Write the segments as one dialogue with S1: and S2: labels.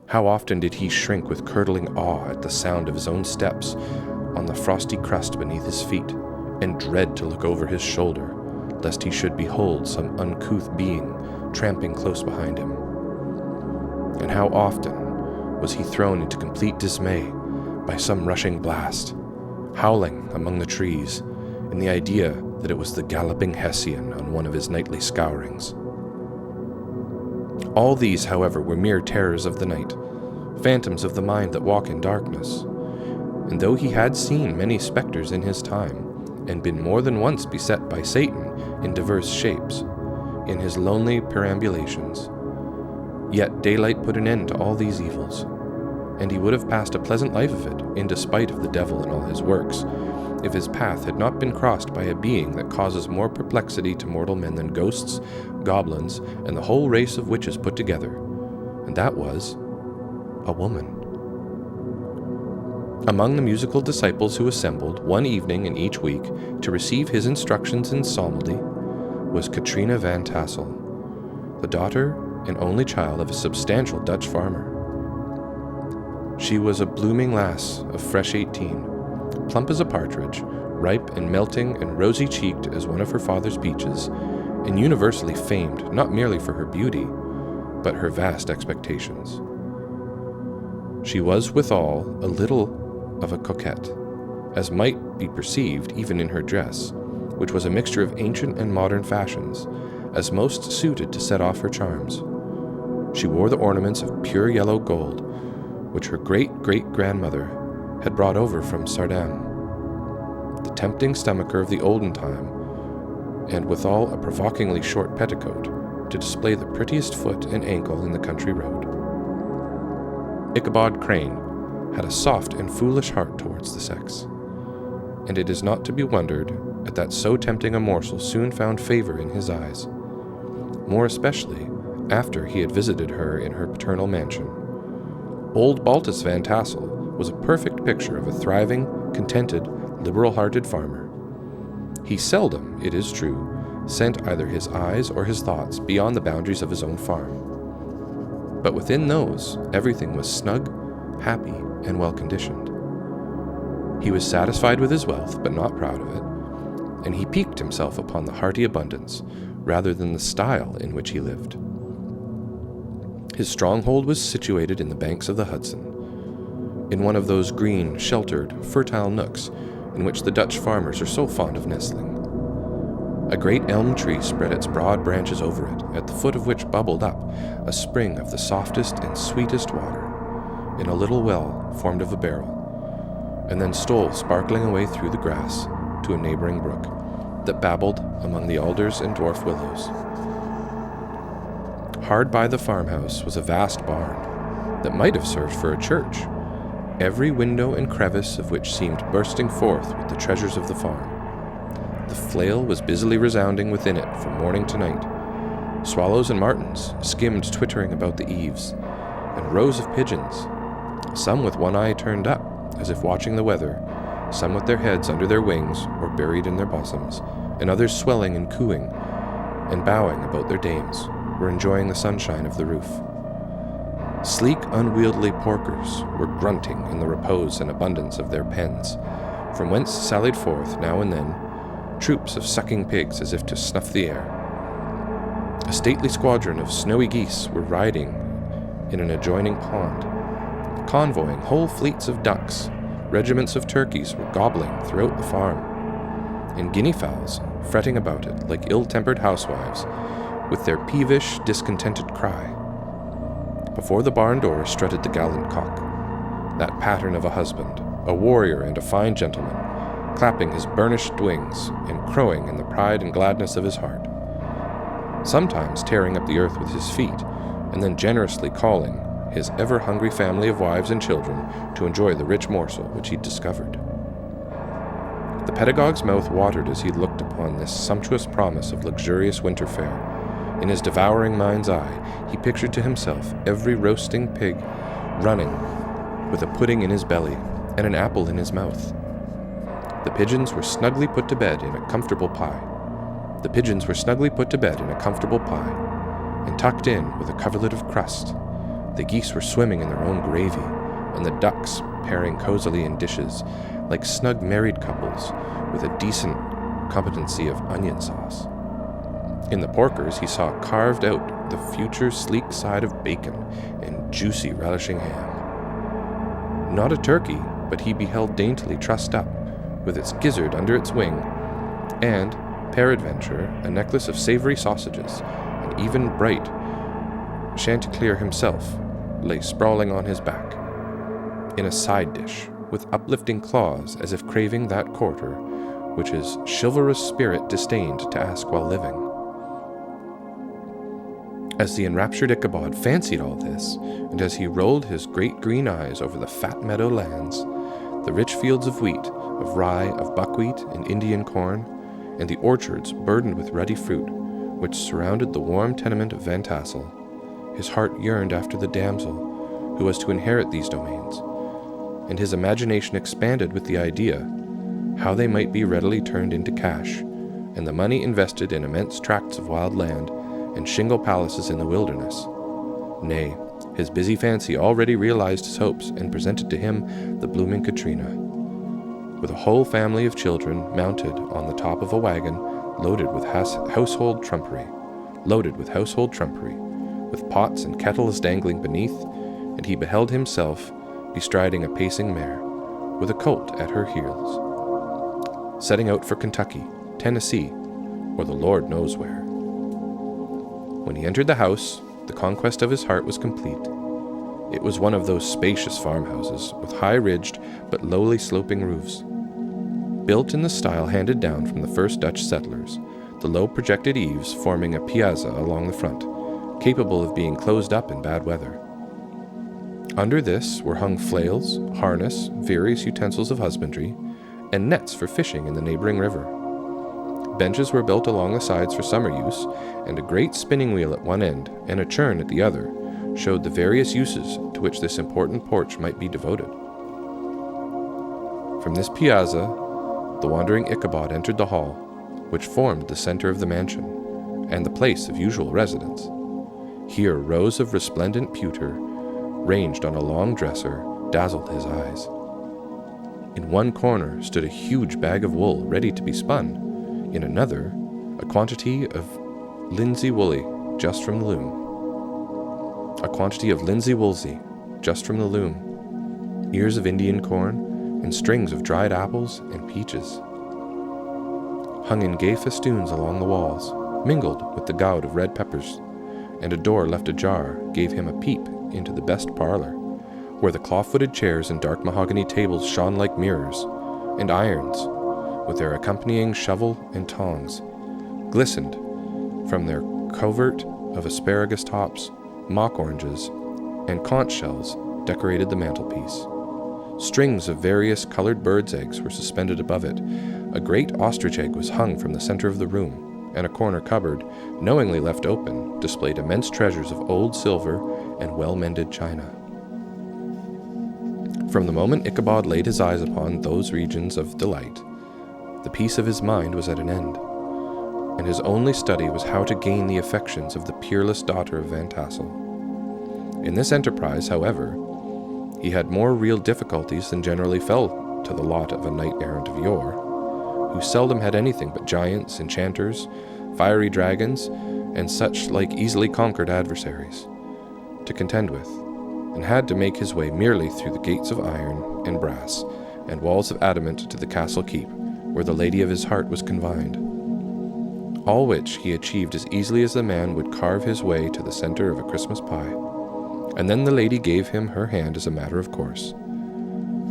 S1: How often did he shrink with curdling awe at the sound of his own steps on the frosty crust beneath his feet, and dread to look over his shoulder, lest he should behold some uncouth being tramping close behind him. And how often was he thrown into complete dismay by some rushing blast, howling among the trees, in the idea that it was the galloping Hessian on one of his nightly scourings. All these, however, were mere terrors of the night, phantoms of the mind that walk in darkness. And though he had seen many specters in his time, and been more than once beset by Satan in diverse shapes, in his lonely perambulations, yet daylight put an end to all these evils, and he would have passed a pleasant life of it, in despite of the devil and all his works, if his path had not been crossed by a being that causes more perplexity to mortal men than ghosts, goblins, and the whole race of witches put together, and that was a woman. Among the musical disciples who assembled one evening in each week to receive his instructions in psalmody was Katrina van Tassel, the daughter and only child of a substantial Dutch farmer. She was a blooming lass of fresh 18, plump as a partridge, ripe and melting and rosy-cheeked as one of her father's peaches, and universally famed not merely for her beauty, but her vast expectations. She was withal a little of a coquette, as might be perceived even in her dress, which was a mixture of ancient and modern fashions, as most suited to set off her charms. She wore the ornaments of pure yellow gold, which her great-great-grandmother had brought over from Sardam, the tempting stomacher of the olden time, and withal a provokingly short petticoat to display the prettiest foot and ankle in the country road. Ichabod Crane had a soft and foolish heart towards the sex, and it is not to be wondered at that so tempting a morsel soon found favor in his eyes, more especially after he had visited her in her paternal mansion. Old Baltus Van Tassel was a perfect picture of a thriving, contented, liberal-hearted farmer. He seldom, it is true, sent either his eyes or his thoughts beyond the boundaries of his own farm. But within those, everything was snug, happy, and well-conditioned. He was satisfied with his wealth, but not proud of it, and he piqued himself upon the hearty abundance, rather than the style in which he lived. His stronghold was situated in the banks of the Hudson, in one of those green, sheltered, fertile nooks in which the Dutch farmers are so fond of nestling. A great elm tree spread its broad branches over it, at the foot of which bubbled up a spring of the softest and sweetest water, in a little well formed of a barrel, and then stole sparkling away through the grass to a neighboring brook that babbled among the alders and dwarf willows. Hard by the farmhouse was a vast barn that might have served for a church, every window and crevice of which seemed bursting forth with the treasures of the farm. The flail was busily resounding within it from morning to night. Swallows and martins skimmed twittering about the eaves, and rows of pigeons, some with one eye turned up, as if watching the weather, some with their heads under their wings or buried in their bosoms, and others swelling and cooing and bowing about their dames, were enjoying the sunshine of the roof. Sleek, unwieldy porkers were grunting in the repose and abundance of their pens, from whence sallied forth, now and then, troops of sucking pigs as if to snuff the air. A stately squadron of snowy geese were riding in an adjoining pond, convoying whole fleets of ducks. Regiments of turkeys were gobbling throughout the farm, and guinea fowls fretting about it like ill-tempered housewives, with their peevish, discontented cry. Before the barn door strutted the gallant cock, that pattern of a husband, a warrior and a fine gentleman, clapping his burnished wings and crowing in the pride and gladness of his heart, sometimes tearing up the earth with his feet, and then generously calling his ever-hungry family of wives and children to enjoy the rich morsel which he'd discovered. The pedagogue's mouth watered as he looked upon this sumptuous promise of luxurious winter fare. In his devouring mind's eye, he pictured to himself every roasting pig running with a pudding in his belly and an apple in his mouth. The pigeons were snugly put to bed in a comfortable pie. And tucked in with a coverlet of crust, The geese were swimming in their own gravy, and the ducks pairing cozily in dishes, like snug married couples with a decent competency of onion sauce. In the porkers he saw carved out the future sleek side of bacon and juicy relishing ham. Not a turkey, but he beheld daintily trussed up, with its gizzard under its wing, and, peradventure, a necklace of savory sausages, and even bright Chanticleer himself lay sprawling on his back, in a side dish, with uplifting claws as if craving that quarter which his chivalrous spirit disdained to ask while living. As the enraptured Ichabod fancied all this, and as he rolled his great green eyes over the fat meadow lands, the rich fields of wheat, of rye, of buckwheat, and Indian corn, and the orchards burdened with ruddy fruit, which surrounded the warm tenement of Van Tassel, his heart yearned after the damsel who was to inherit these domains, and his imagination expanded with the idea how they might be readily turned into cash, and the money invested in immense tracts of wild land and shingle palaces in the wilderness. Nay, his busy fancy already realized his hopes and presented to him the blooming Katrina, with a whole family of children mounted on the top of a wagon loaded with household trumpery, with pots and kettles dangling beneath, and he beheld himself bestriding a pacing mare, with a colt at her heels, setting out for Kentucky, Tennessee, or the Lord knows where. When he entered the house, the conquest of his heart was complete. It was one of those spacious farmhouses, with high-ridged but lowly sloping roofs. Built in the style handed down from the first Dutch settlers, the low projected eaves forming a piazza along the front, capable of being closed up in bad weather. Under this were hung flails, harness, various utensils of husbandry, and nets for fishing in the neighboring river. Benches were built along the sides for summer use, and a great spinning wheel at one end and a churn at the other showed the various uses to which this important porch might be devoted. From this piazza, the wandering Ichabod entered the hall, which formed the center of the mansion, and the place of usual residence. Here rows of resplendent pewter, ranged on a long dresser, dazzled his eyes. In one corner stood a huge bag of wool ready to be spun, in another, a quantity of linsey woolsey, just from the loom. Ears of Indian corn, and strings of dried apples and peaches, hung in gay festoons along the walls, mingled with the goud of red peppers, and a door left ajar gave him a peep into the best parlor, where the claw-footed chairs and dark mahogany tables shone like mirrors, and irons, with their accompanying shovel and tongs, glistened from their covert of asparagus tops, mock oranges, and conch shells decorated the mantelpiece. Strings of various colored birds' eggs were suspended above it. A great ostrich egg was hung from the center of the room, and a corner cupboard, knowingly left open, displayed immense treasures of old silver and well-mended china. From the moment Ichabod laid his eyes upon those regions of delight, the peace of his mind was at an end, and his only study was how to gain the affections of the peerless daughter of Van Tassel. In this enterprise, however, he had more real difficulties than generally fell to the lot of a knight-errant of yore, who seldom had anything but giants, enchanters, fiery dragons, and such like easily conquered adversaries to contend with, and had to make his way merely through the gates of iron and brass and walls of adamant to the castle keep, where the lady of his heart was confined. All which he achieved as easily as the man would carve his way to the center of a Christmas pie, and then the lady gave him her hand as a matter of course.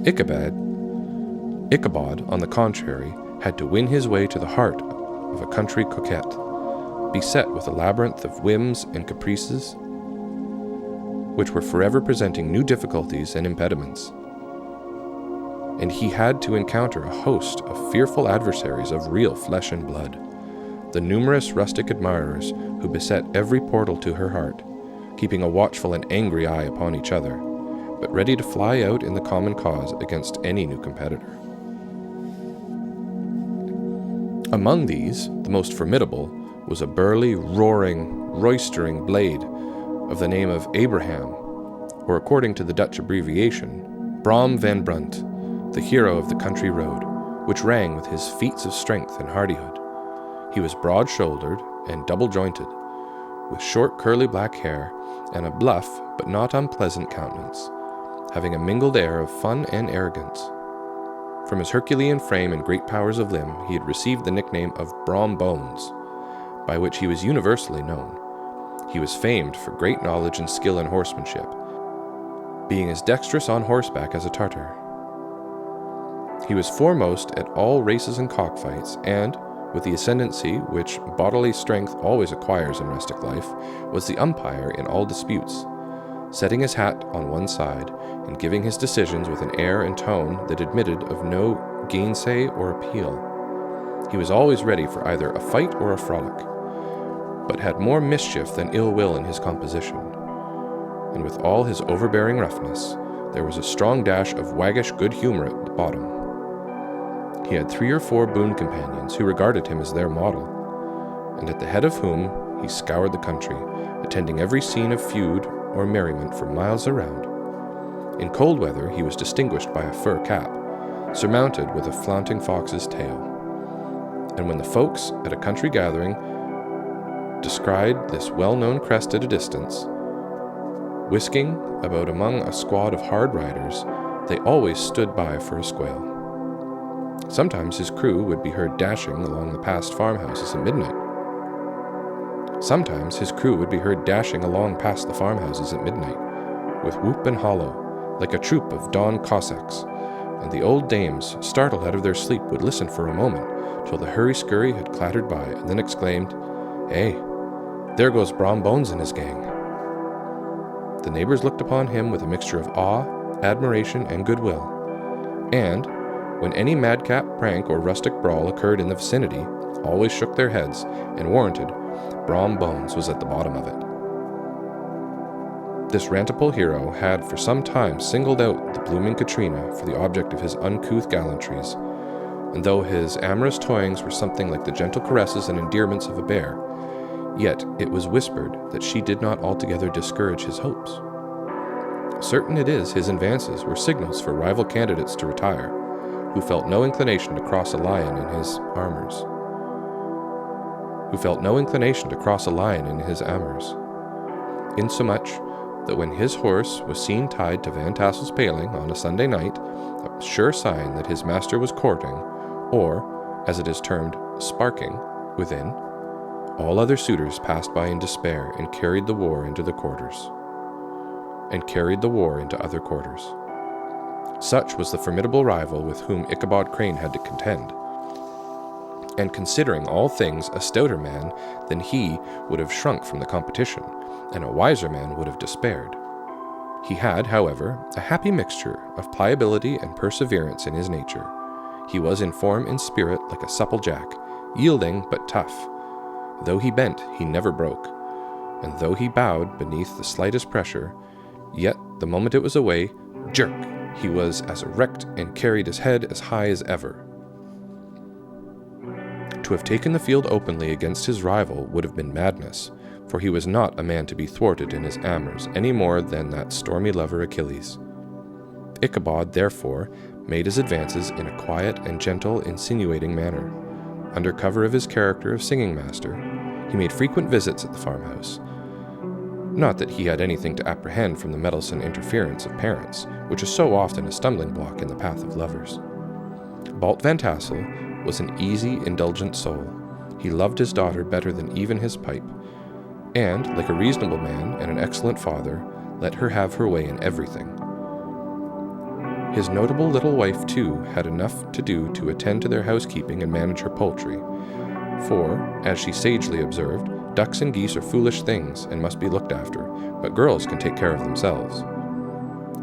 S1: Ichabod, on the contrary, had to win his way to the heart of a country coquette, beset with a labyrinth of whims and caprices, which were forever presenting new difficulties and impediments. And he had to encounter a host of fearful adversaries of real flesh and blood, the numerous rustic admirers who beset every portal to her heart, keeping a watchful and angry eye upon each other, but ready to fly out in the common cause against any new competitor. Among these, the most formidable was a burly, roaring, roistering blade of the name of Abraham, or according to the Dutch abbreviation, Brom van Brunt, the hero of the country road, which rang with his feats of strength and hardihood. He was broad-shouldered and double-jointed, with short curly black hair and a bluff but not unpleasant countenance, having a mingled air of fun and arrogance. From his Herculean frame and great powers of limb, he had received the nickname of Brom Bones, by which he was universally known. He was famed for great knowledge and skill in horsemanship, being as dexterous on horseback as a Tartar. He was foremost at all races and cockfights, and, with the ascendancy which bodily strength always acquires in rustic life, was the umpire in all disputes, setting his hat on one side and giving his decisions with an air and tone that admitted of no gainsay or appeal. He was always ready for either a fight or a frolic, but had more mischief than ill will in his composition. And with all his overbearing roughness, there was a strong dash of waggish good humor at the bottom. He had 3 or 4 boon companions who regarded him as their model, and at the head of whom he scoured the country, attending every scene of feud or merriment for miles around. In cold weather he was distinguished by a fur cap, surmounted with a flaunting fox's tail. And when the folks at a country gathering descried this well-known crest at a distance, whisking about among a squad of hard riders, they always stood by for a squeal. Sometimes his crew would be heard dashing along the past farmhouses at midnight. With whoop and hollow, like a troop of dawn Cossacks, and the old dames, startled out of their sleep, would listen for a moment till the hurry-scurry had clattered by, and then exclaimed, "Hey, there goes Brom Bones and his gang." The neighbors looked upon him with a mixture of awe, admiration, and goodwill, and, when any madcap prank or rustic brawl occurred in the vicinity, always shook their heads and warranted Brom Bones was at the bottom of it. This rantipole hero had for some time singled out the blooming Katrina for the object of his uncouth gallantries, and though his amorous toyings were something like the gentle caresses and endearments of a bear, yet it was whispered that she did not altogether discourage his hopes. Certain it is his advances were signals for rival candidates to retire, who felt no inclination to cross a lion in his amours. Insomuch that when his horse was seen tied to Van Tassel's paling on a Sunday night, a sure sign that his master was courting, or, as it is termed, sparking, within, all other suitors passed by in despair and carried the war into other quarters. Such was the formidable rival with whom Ichabod Crane had to contend. And considering all things, a stouter man than he would have shrunk from the competition, and a wiser man would have despaired. He had, however, a happy mixture of pliability and perseverance in his nature. He was in form and spirit like a supple jack, yielding but tough. Though he bent, he never broke, and though he bowed beneath the slightest pressure, yet the moment it was away, jerk, he was as erect and carried his head as high as ever. To have taken the field openly against his rival would have been madness, for he was not a man to be thwarted in his amours any more than that stormy lover Achilles. Ichabod, therefore, made his advances in a quiet and gentle, insinuating manner. Under cover of his character of singing master, he made frequent visits at the farmhouse. Not that he had anything to apprehend from the meddlesome interference of parents, which is so often a stumbling block in the path of lovers. Balt Van Tassel was an easy, indulgent soul. He loved his daughter better than even his pipe, and, like a reasonable man and an excellent father, let her have her way in everything. His notable little wife, too, had enough to do to attend to their housekeeping and manage her poultry, for, as she sagely observed, ducks and geese are foolish things and must be looked after, but girls can take care of themselves.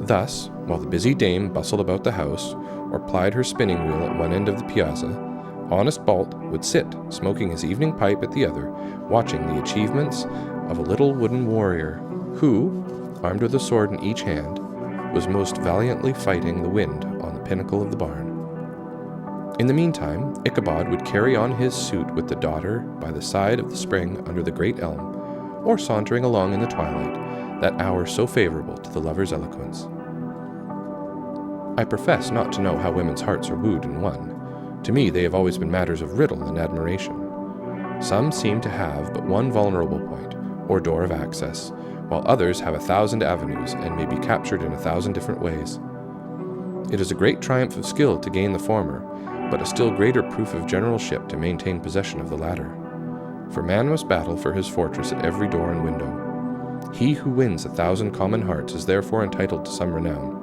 S1: Thus, while the busy dame bustled about the house, or plied her spinning wheel at one end of the piazza, honest Balt would sit, smoking his evening pipe at the other, watching the achievements of a little wooden warrior, who, armed with a sword in each hand, was most valiantly fighting the wind on the pinnacle of the barn. In the meantime, Ichabod would carry on his suit with the daughter by the side of the spring under the great elm, or sauntering along in the twilight, that hour so favorable to the lover's eloquence. I profess not to know how women's hearts are wooed and won. To me, they have always been matters of riddle and admiration. Some seem to have but one vulnerable point, or door of access, while others have 1,000 avenues and may be captured in 1,000 different ways. It is a great triumph of skill to gain the former, but a still greater proof of generalship to maintain possession of the latter. For man must battle for his fortress at every door and window. He who wins 1,000 common hearts is therefore entitled to some renown,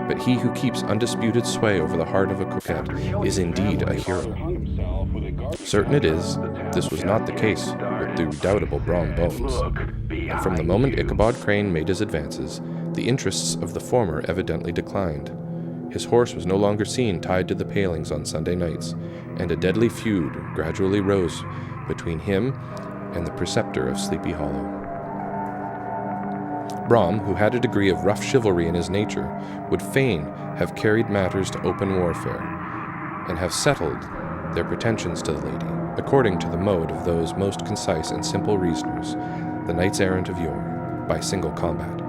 S1: but he who keeps undisputed sway over the heart of a coquette is indeed a hero. Certain it is, this was not the case with the redoubtable Brom Bones, and from the moment Ichabod Crane made his advances, the interests of the former evidently declined. His horse was no longer seen tied to the palings on Sunday nights, and a deadly feud gradually rose between him and the preceptor of Sleepy Hollow. Brom, who had a degree of rough chivalry in his nature, would fain have carried matters to open warfare, and have settled their pretensions to the lady, according to the mode of those most concise and simple reasoners, the knights-errant of yore, by single combat.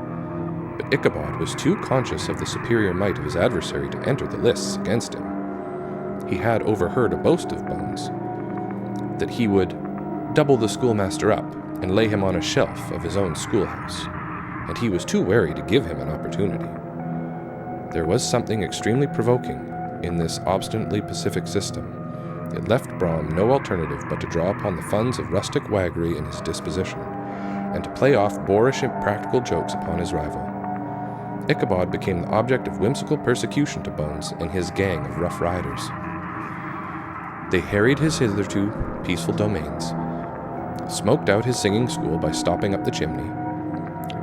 S1: But Ichabod was too conscious of the superior might of his adversary to enter the lists against him. He had overheard a boast of Bones, that he would double the schoolmaster up and lay him on a shelf of his own schoolhouse, and he was too wary to give him an opportunity. There was something extremely provoking in this obstinately pacific system. It left Brom no alternative but to draw upon the funds of rustic waggery in his disposition, and to play off boorish and practical jokes upon his rival. Ichabod became the object of whimsical persecution to Bones and his gang of rough riders. They harried his hitherto peaceful domains, smoked out his singing school by stopping up the chimney,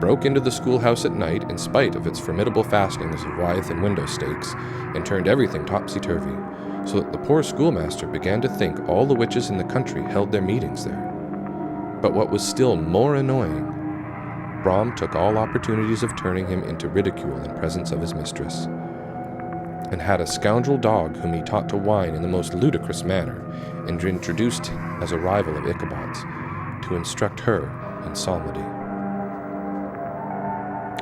S1: broke into the schoolhouse at night in spite of its formidable fastenings of withe and window stakes, and turned everything topsy-turvy, so that the poor schoolmaster began to think all the witches in the country held their meetings there. But what was still more annoying, Brom took all opportunities of turning him into ridicule in presence of his mistress, and had a scoundrel dog whom he taught to whine in the most ludicrous manner, and introduced as a rival of Ichabod's, to instruct her in psalmody.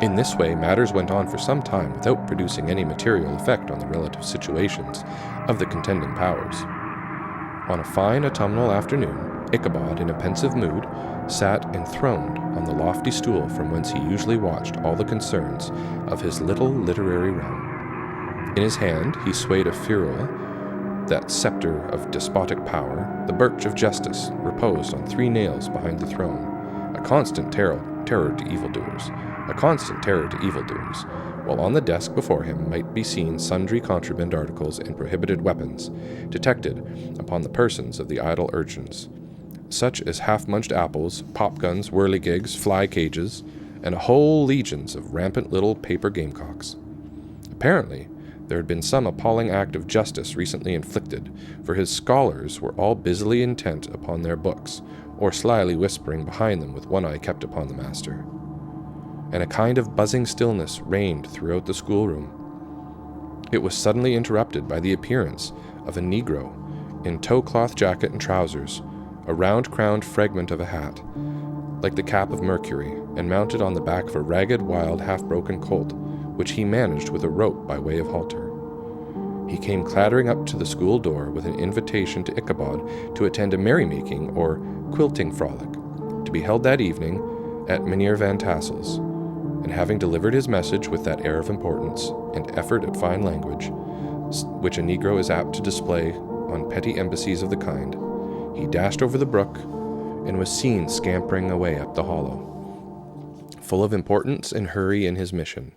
S1: In this way, matters went on for some time without producing any material effect on the relative situations of the contending powers. On a fine autumnal afternoon, Ichabod, in a pensive mood, sat enthroned on the lofty stool from whence he usually watched all the concerns of his little literary realm. In his hand he swayed a ferule, that scepter of despotic power. The birch of justice reposed on 3 nails behind the throne, a constant terror to evildoers, while on the desk before him might be seen sundry contraband articles and prohibited weapons, detected upon the persons of the idle urchins, such as half-munched apples, pop-guns, whirligigs, fly-cages, and whole legions of rampant little paper gamecocks. Apparently, there had been some appalling act of justice recently inflicted, for his scholars were all busily intent upon their books, or slyly whispering behind them with one eye kept upon the master. And a kind of buzzing stillness reigned throughout the schoolroom. It was suddenly interrupted by the appearance of a negro in tow-cloth jacket and trousers, a round-crowned fragment of a hat, like the cap of Mercury, and mounted on the back of a ragged, wild, half-broken colt, which he managed with a rope by way of halter. He came clattering up to the school door with an invitation to Ichabod to attend a merrymaking or quilting frolic, to be held that evening at Mynheer Van Tassel's, and having delivered his message with that air of importance and effort at fine language, which a negro is apt to display on petty embassies of the kind, he dashed over the brook and was seen scampering away up the hollow, full of importance and hurry in his mission.